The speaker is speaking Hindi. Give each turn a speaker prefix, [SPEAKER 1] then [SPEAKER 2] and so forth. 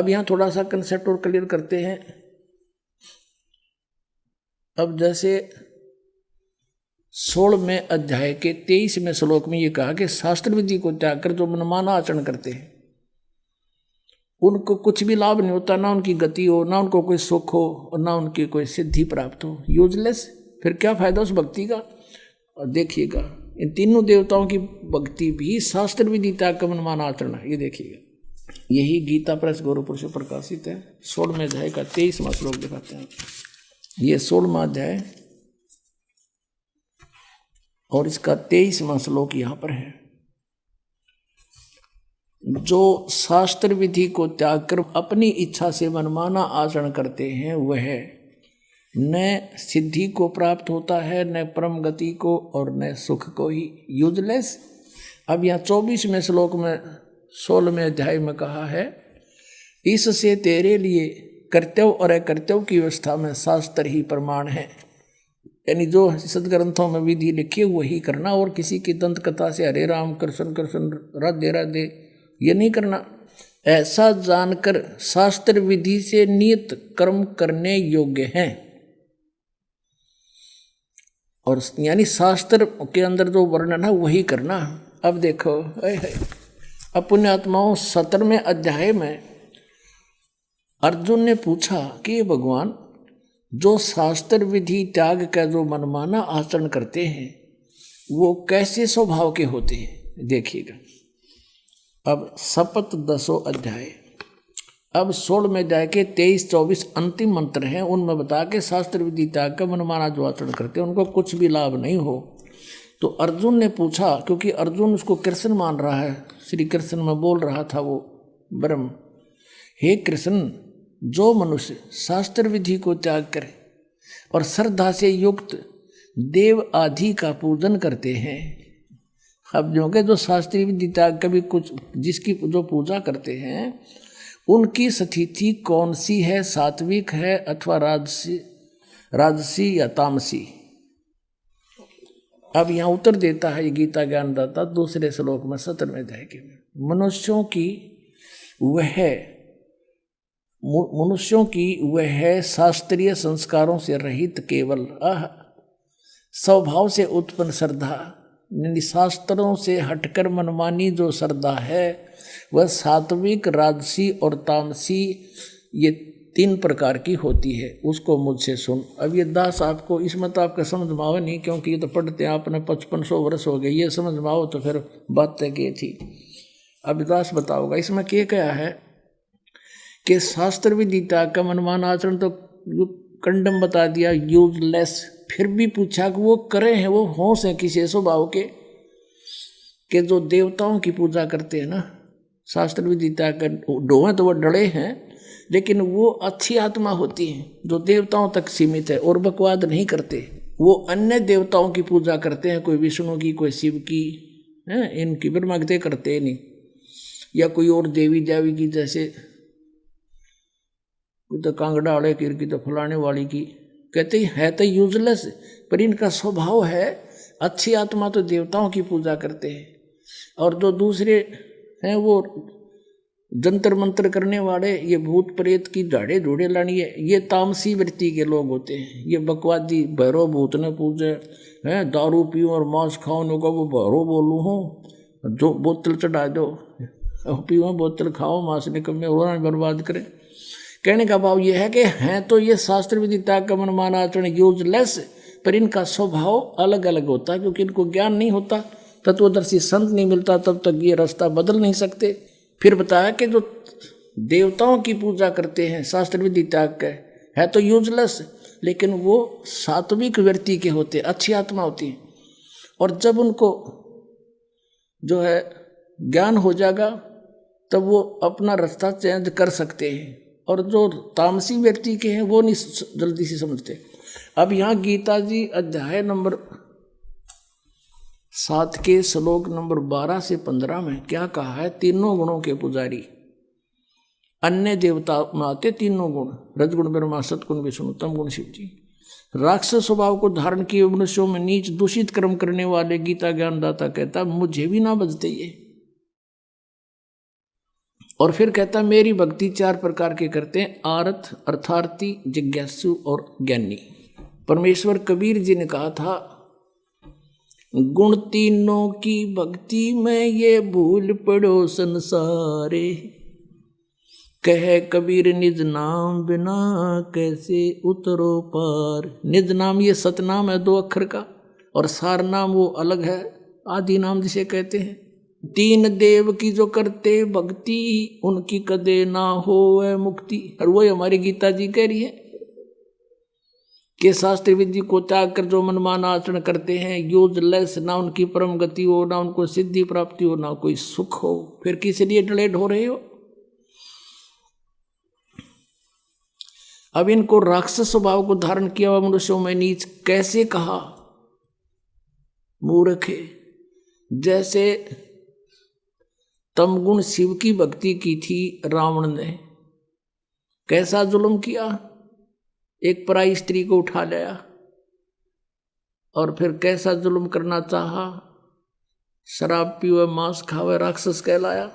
[SPEAKER 1] अब यहाँ थोड़ा सा कंसेप्ट और क्लियर करते हैं। अब जैसे 16वें अध्याय के 23वें श्लोक में ये कहा कि शास्त्र विधि को त्याग कर जो मनमाना आचरण करते हैं उनको कुछ भी लाभ नहीं होता, ना उनकी गति हो, ना उनको कोई सुख हो और ना उनकी कोई सिद्धि प्राप्त हो, यूजलेस। फिर क्या फायदा उस भक्ति का। और देखिएगा इन तीनों देवताओं की भक्ति भी शास्त्र विधि त्याग का मनमाना आचरण है। ये देखिएगा, यही गीता प्रेस गोरखपुर से प्रकाशित है। 16वें अध्याय का 23वां श्लोक दिखाते हैं। ये 16वां अध्याय और इसका 23वां श्लोक यहाँ पर है। जो शास्त्र विधि को त्याग कर अपनी इच्छा से मनमाना आचरण करते हैं वह न सिद्धि को प्राप्त होता है, न परम गति को और न सुख को ही, यूजलेस। अब यहाँ 24वें श्लोक में 16वें अध्याय में कहा है, इससे तेरे लिए कर्तव्य और अकर्तव्य की व्यवस्था में शास्त्र ही प्रमाण है। यानी जो सदग्रंथों में विधि लिखी वही करना, और किसी की दंत कथा से हरे राम कृष्ण कृष्ण राधे राधे ये नहीं करना। ऐसा जानकर शास्त्र विधि से नियत कर्म करने योग्य हैं, और यानी शास्त्र के अंदर जो वर्णन है वही करना। अब देखो अब पुण्यात्माओं 17वें अध्याय में अर्जुन ने पूछा कि भगवान जो शास्त्र विधि त्याग का जो मनमाना आचरण करते हैं वो कैसे स्वभाव के होते हैं। देखिएगा अब शपथ 10वां अध्याय, अब 16वें अध्याय के 23-24 अंतिम मंत्र हैं। उनमें बता के शास्त्र विधि त्याग का मनमाना जो आचरण करते हैं उनको कुछ भी लाभ नहीं हो। तो अर्जुन ने पूछा, क्योंकि अर्जुन उसको कृष्ण मान रहा है, श्री कृष्ण में बोल रहा था वो ब्रह्म, हे कृष्ण जो मनुष्य शास्त्र विधि को त्याग करे और श्रद्धा से युक्त देव आदि का पूजन करते हैं। अब जो के जो शास्त्रीय विधि त्याग कभी कुछ जिसकी जो पूजा करते हैं उनकी स्थिति कौन सी है, सात्विक है अथवा राजसी या तामसी। अब यहाँ उत्तर देता है ये गीता ज्ञानदाता दूसरे श्लोक में 17वें अध्याय के में, मनुष्यों की वह शास्त्रीय संस्कारों से रहित केवल स्वभाव से उत्पन्न श्रद्धा, शास्त्रों से हटकर मनमानी जो श्रद्धा है वह सात्विक, राजसी और तामसी ये 3 प्रकार की होती है। उसको मुझसे सुन। अब ये दास आपको इसमें तो आपका समझ में आओ नहीं, क्योंकि ये तो पढ़ते हैं आपने 5500 वर्ष हो गए, ये समझ में आओ तो फिर बात तय की थी। अब दास बताओगा इसमें क्या है कि शास्त्र विधि त्याग का मनमाना आचरण तो कंडम बता दिया, यूजलेस। फिर भी पूछा कि वो करे हैं, वो होश है किसी स्वभाव के जो देवताओं की पूजा करते हैं ना, शास्त्र विधि त्याग कर डोहे तो वो डरे हैं, लेकिन वो अच्छी आत्मा होती है जो देवताओं तक सीमित है और बकवाद नहीं करते। वो अन्य देवताओं की पूजा करते हैं, कोई विष्णु की, कोई शिव की, है इनकी ब्रह्मगते करते नहीं, या कोई और देवी देवी की, जैसे तो कांगड़ा वाले की तो फलाने वाली की, कहते है तो यूजलेस, पर इनका स्वभाव है अच्छी आत्मा तो देवताओं की पूजा करते हैं। और जो दूसरे हैं वो जंतर मंत्र करने वाले, ये भूत प्रेत की दाढ़े धूड़े लानी है, ये तामसी वृत्ति के लोग होते हैं। ये बकवादी भैरव भूत ने पूजे हैं, दारू पीऊँ और मांस खाऊँ को वो भैरव बोलूँ हूँ, जो बोतल चढ़ा दो, पीऊँ बोतल खाओ, मांस निकम्मे और बर्बाद करें। कहने का भाव ये है कि हैं तो ये शास्त्र विधि त्याग का मनमाना आचरण यूजलेस, पर इनका स्वभाव अलग अलग होता है, क्योंकि इनको ज्ञान नहीं होता, तत्वदर्शी संत नहीं मिलता, तब तक ये रास्ता बदल नहीं सकते। फिर बताया कि जो देवताओं की पूजा करते हैं शास्त्र विधि त्याग के है तो यूजलेस, लेकिन वो सात्विक व्यक्ति के होते, अच्छी आत्मा होती है। और जब उनको जो है ज्ञान हो जाएगा तब वो अपना रास्ता चेंज कर सकते हैं, और जो तामसी व्यक्ति के हैं वो नहीं जल्दी से समझते। अब यहाँ गीता जी अध्याय नंबर 7 के श्लोक नंबर 12 से 15 में क्या कहा है, तीनों गुणों के पुजारी, अन्य देवता में आते तीनों गुण, रजगुण ब्रह्मा, सतगुण विष्णु, तम गुण शिव जी। राक्षस स्वभाव को धारण किए मनुष्यों में नीच दूषित कर्म करने वाले गीता ज्ञानदाता कहता मुझे भी ना बजते ये। और फिर कहता मेरी भक्ति 4 प्रकार के करते हैं, आर्थ, अर्थार्थी, जिज्ञासु और ज्ञानी। परमेश्वर कबीर जी ने कहा था, गुण तीनों की भक्ति में ये भूल पड़ो संसारे, कह कबीर निज नाम बिना कैसे उतरो पार। निज नाम ये सतनाम है 2 अक्षर का, और सार नाम वो अलग है, आदि नाम जिसे कहते हैं। 3 देव की जो करते भक्ति, उनकी कदे ना होवे मुक्ति। और वही हमारी गीता जी कह रही है कि शास्त्र विधि को त्याग कर जो मनमाना आचरण करते हैं, यूजलेस, ना उनकी परम गति हो, ना उनको सिद्धि प्राप्ति हो, ना कोई सुख हो, फिर किस लिए डलेड हो रहे हो। अब इनको राक्षस स्वभाव को धारण किया हुआ मनुष्यों में नीच कैसे कहा, मूर्ख। जैसे तमगुण शिव की भक्ति की थी रावण ने, कैसा जुल्म किया, एक पराई स्त्री को उठा लिया और फिर कैसा जुल्म करना चाहा, शराब पीवे, मांस खावे, राक्षस कहलाया।